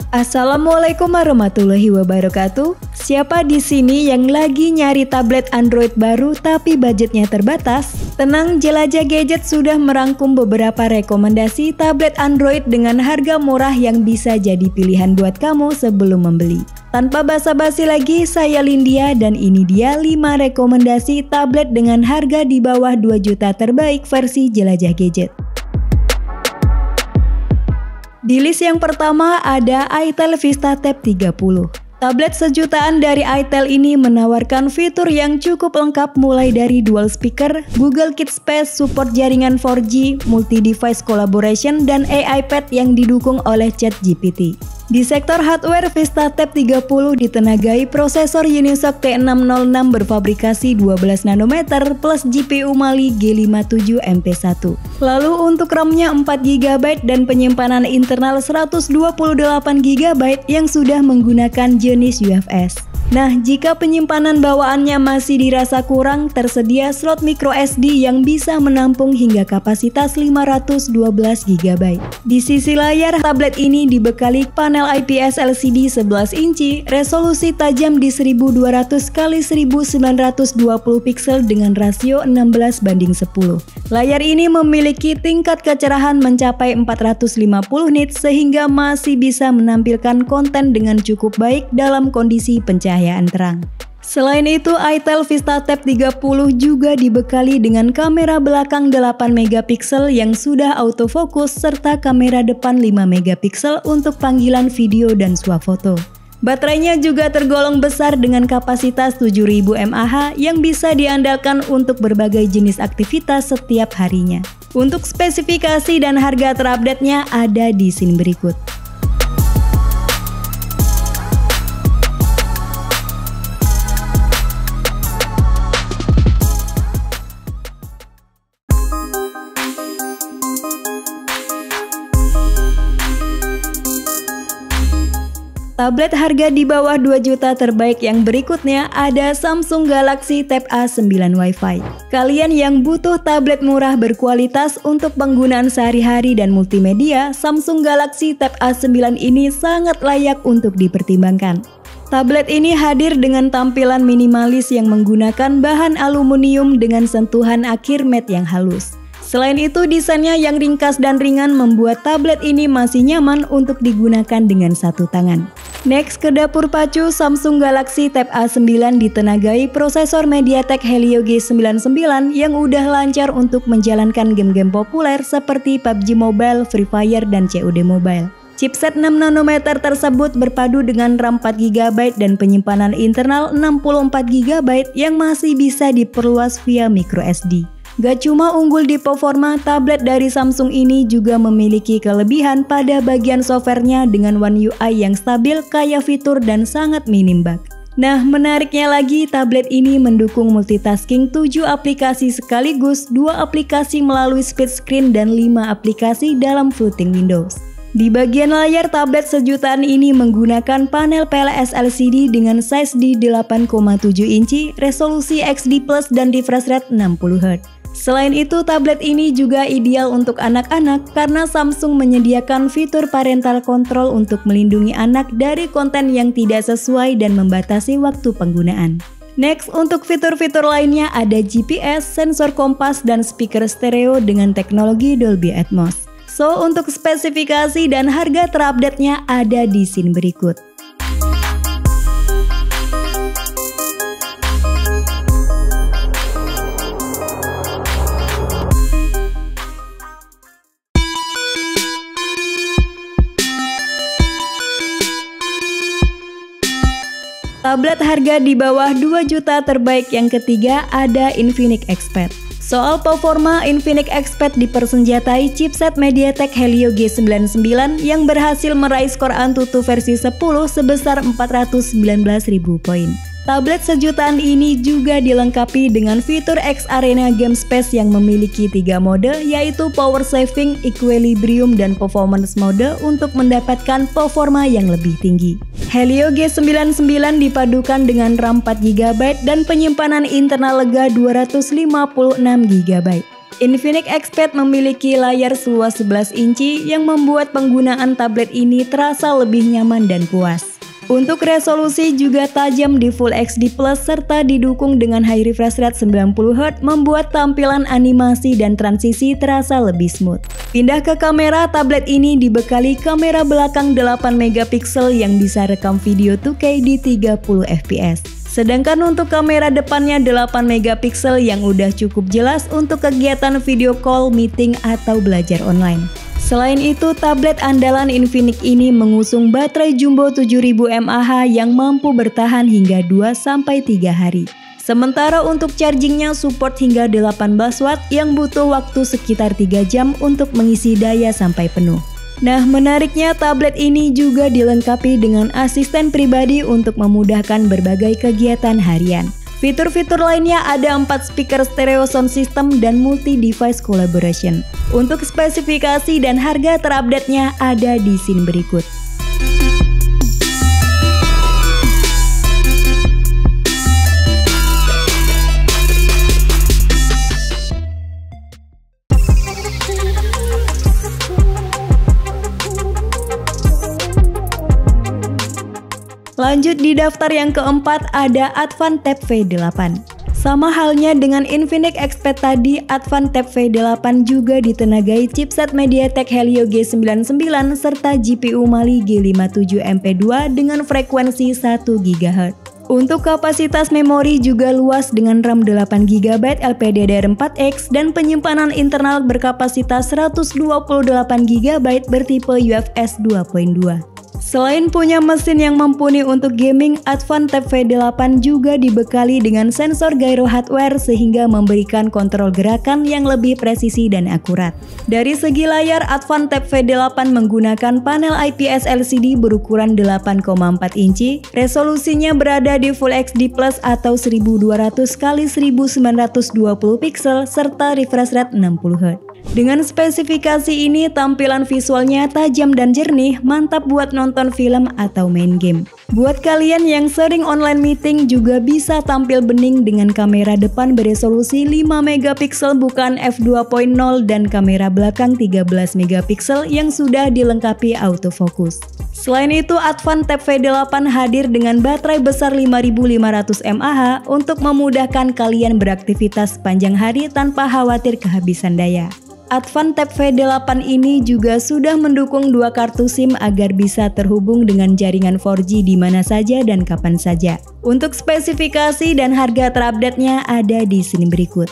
Assalamualaikum warahmatullahi wabarakatuh. Siapa di sini yang lagi nyari tablet Android baru tapi budgetnya terbatas? Tenang, Jelajah Gadget sudah merangkum beberapa rekomendasi tablet Android dengan harga murah yang bisa jadi pilihan buat kamu sebelum membeli. Tanpa basa-basi lagi, saya Lindia dan ini dia 5 rekomendasi tablet dengan harga di bawah 2 juta terbaik versi Jelajah Gadget. Di list yang pertama ada itel Vista Tab 30. Tablet sejutaan dari itel ini menawarkan fitur yang cukup lengkap mulai dari dual speaker, Google Kit Space, support jaringan 4G, multi-device collaboration, dan AI Pad yang didukung oleh ChatGPT. Di sektor hardware, Vista Tab 30 ditenagai prosesor Unisoc T606 berfabrikasi 12 nanometer plus GPU Mali G57 MP1. Lalu untuk RAM-nya 4 GB dan penyimpanan internal 128 GB yang sudah menggunakan jenis UFS. Nah, jika penyimpanan bawaannya masih dirasa kurang, tersedia slot micro SD yang bisa menampung hingga kapasitas 512 GB. Di sisi layar, tablet ini dibekali panel IPS LCD 11 inci, resolusi tajam di 1200x1920 piksel dengan rasio 16:10. Layar ini memiliki tingkat kecerahan mencapai 450 nits sehingga masih bisa menampilkan konten dengan cukup baik dalam kondisi pencahayaan terang. Selain itu, itel Vista Tab 30 juga dibekali dengan kamera belakang 8 megapiksel yang sudah autofocus serta kamera depan 5 megapiksel untuk panggilan video dan swafoto. Baterainya juga tergolong besar dengan kapasitas 7000 mAh yang bisa diandalkan untuk berbagai jenis aktivitas setiap harinya. Untuk spesifikasi dan harga terupdate-nya ada di sini berikut. Tablet harga di bawah 2 juta terbaik yang berikutnya ada Samsung Galaxy Tab A9 Wi-Fi. Kalian yang butuh tablet murah berkualitas untuk penggunaan sehari-hari dan multimedia, Samsung Galaxy Tab A9 ini sangat layak untuk dipertimbangkan. Tablet ini hadir dengan tampilan minimalis yang menggunakan bahan aluminium dengan sentuhan akhir matte yang halus. Selain itu, desainnya yang ringkas dan ringan membuat tablet ini masih nyaman untuk digunakan dengan satu tangan. Next, ke dapur pacu, Samsung Galaxy Tab A9 ditenagai prosesor MediaTek Helio G99 yang udah lancar untuk menjalankan game-game populer seperti PUBG Mobile, Free Fire, dan COD Mobile. Chipset 6 nanometer tersebut berpadu dengan RAM 4 GB dan penyimpanan internal 64 GB yang masih bisa diperluas via microSD. Gak cuma unggul di performa, tablet dari Samsung ini juga memiliki kelebihan pada bagian softwarenya dengan One UI yang stabil, kaya fitur, dan sangat minim bug. Nah, menariknya lagi, tablet ini mendukung multitasking 7 aplikasi sekaligus, 2 aplikasi melalui split screen, dan 5 aplikasi dalam floating Windows. Di bagian layar, tablet sejutaan ini menggunakan panel PLS LCD dengan size di 8,7 inci, resolusi XD+, dan refresh rate 60 Hz. Selain itu, tablet ini juga ideal untuk anak-anak karena Samsung menyediakan fitur parental control untuk melindungi anak dari konten yang tidak sesuai dan membatasi waktu penggunaan. Next, untuk fitur-fitur lainnya ada GPS, sensor kompas, dan speaker stereo dengan teknologi Dolby Atmos. So, untuk spesifikasi dan harga terupdate-nya ada di sini berikut. Tablet harga di bawah 2 juta terbaik yang ketiga ada Infinix Expad. Soal performa, Infinix Expad dipersenjatai chipset MediaTek Helio G99 yang berhasil meraih skor AnTuTu versi 10 sebesar 419.000 poin. Tablet sejutaan ini juga dilengkapi dengan fitur X Arena Game Space yang memiliki 3 mode, yaitu Power Saving, Equilibrium, dan Performance mode untuk mendapatkan performa yang lebih tinggi. Helio G99 dipadukan dengan RAM 4 GB dan penyimpanan internal lega 256 GB. Infinix Xpad memiliki layar seluas 11 inci yang membuat penggunaan tablet ini terasa lebih nyaman dan puas. Untuk resolusi juga tajam di Full HD Plus serta didukung dengan high refresh rate 90Hz membuat tampilan animasi dan transisi terasa lebih smooth. Pindah ke kamera, tablet ini dibekali kamera belakang 8 megapiksel yang bisa rekam video 2K di 30 fps. Sedangkan untuk kamera depannya 8 megapiksel yang udah cukup jelas untuk kegiatan video call, meeting, atau belajar online. Selain itu, tablet andalan Infinix ini mengusung baterai jumbo 7000 mAh yang mampu bertahan hingga 2-3 hari. Sementara untuk chargingnya support hingga 18 watt yang butuh waktu sekitar 3 jam untuk mengisi daya sampai penuh. Nah, menariknya tablet ini juga dilengkapi dengan asisten pribadi untuk memudahkan berbagai kegiatan harian. Fitur-fitur lainnya ada 4 speaker stereo sound system dan multi-device collaboration. Untuk spesifikasi dan harga terupdate-nya ada di scene berikut. Lanjut di daftar yang keempat ada Advan Tab V8. Sama halnya dengan Infinix Xpad tadi, Advan Tab V8 juga ditenagai chipset MediaTek Helio G99 serta GPU Mali G57 MP2 dengan frekuensi 1 GHz. Untuk kapasitas memori juga luas dengan RAM 8 GB LPDDR4X dan penyimpanan internal berkapasitas 128 GB bertipe UFS 2.2. Selain punya mesin yang mumpuni untuk gaming, Advan Tab V8 juga dibekali dengan sensor gyro hardware sehingga memberikan kontrol gerakan yang lebih presisi dan akurat. Dari segi layar, Advan Tab V8 menggunakan panel IPS LCD berukuran 8,4 inci, resolusinya berada di Full HD Plus atau 1200x1920 pixel serta refresh rate 60Hz. Dengan spesifikasi ini, tampilan visualnya tajam dan jernih, mantap buat nonton film atau main game. Buat kalian yang sering online meeting juga bisa tampil bening dengan kamera depan beresolusi 5 megapiksel bukan f2.0 dan kamera belakang 13 megapiksel yang sudah dilengkapi autofocus. Selain itu, Advan Tab V8 hadir dengan baterai besar 5500 mAh untuk memudahkan kalian beraktivitas sepanjang hari tanpa khawatir kehabisan daya. Advan Tab V8 ini juga sudah mendukung 2 kartu SIM agar bisa terhubung dengan jaringan 4G di mana saja dan kapan saja. Untuk spesifikasi dan harga terupdate-nya ada di sini berikut.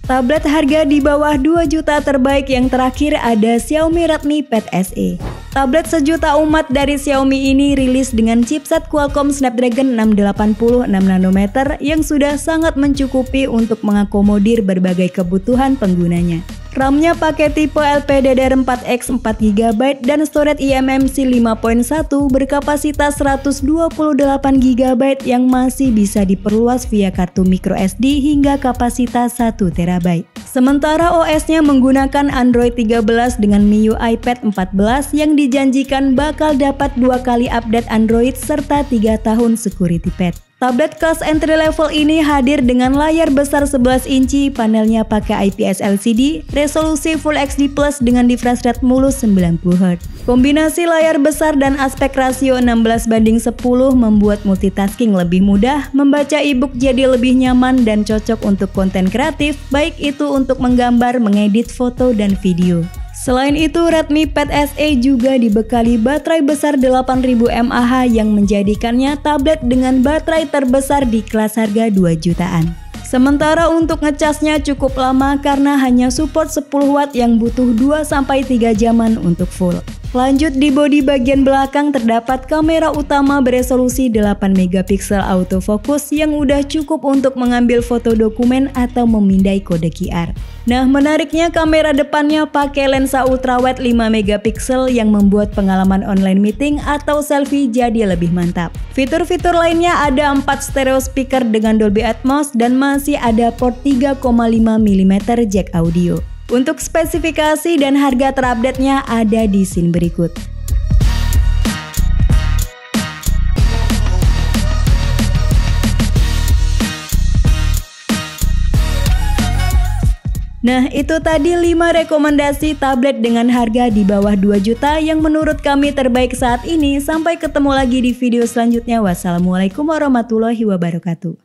Tablet harga di bawah 2 juta terbaik yang terakhir ada Xiaomi Redmi Pad SE. Tablet sejuta umat dari Xiaomi ini rilis dengan chipset Qualcomm Snapdragon 680 6nm yang sudah sangat mencukupi untuk mengakomodir berbagai kebutuhan penggunanya. RAM-nya pakai tipe LPDDR4X 4GB dan storage eMMC 5.1 berkapasitas 128GB yang masih bisa diperluas via kartu microSD hingga kapasitas 1TB. Sementara OS-nya menggunakan Android 13 dengan MIUI Pad 14 yang dijanjikan bakal dapat 2 kali update Android serta 3 tahun security patch. Tablet kelas entry level ini hadir dengan layar besar 11 inci, panelnya pakai IPS LCD, resolusi Full HD Plus dengan refresh rate mulus 90Hz. Kombinasi layar besar dan aspek rasio 16:10 membuat multitasking lebih mudah, membaca e-book jadi lebih nyaman dan cocok untuk konten kreatif, baik itu untuk menggambar, mengedit foto, dan video. Selain itu, Redmi Pad SE juga dibekali baterai besar 8000 mAh yang menjadikannya tablet dengan baterai terbesar di kelas harga 2 jutaan. Sementara untuk ngecasnya cukup lama karena hanya support 10 watt yang butuh 2-3 jaman untuk full. Lanjut, di bodi bagian belakang terdapat kamera utama beresolusi 8 megapiksel autofocus yang udah cukup untuk mengambil foto dokumen atau memindai kode QR. Nah, menariknya kamera depannya pakai lensa ultrawide 5 megapiksel yang membuat pengalaman online meeting atau selfie jadi lebih mantap. Fitur-fitur lainnya ada 4 stereo speaker dengan Dolby Atmos dan masih ada port 3,5 mm jack audio. Untuk spesifikasi dan harga terupdate-nya ada di scene berikut. Nah, itu tadi 5 rekomendasi tablet dengan harga di bawah 2 juta yang menurut kami terbaik saat ini. Sampai ketemu lagi di video selanjutnya. Wassalamualaikum warahmatullahi wabarakatuh.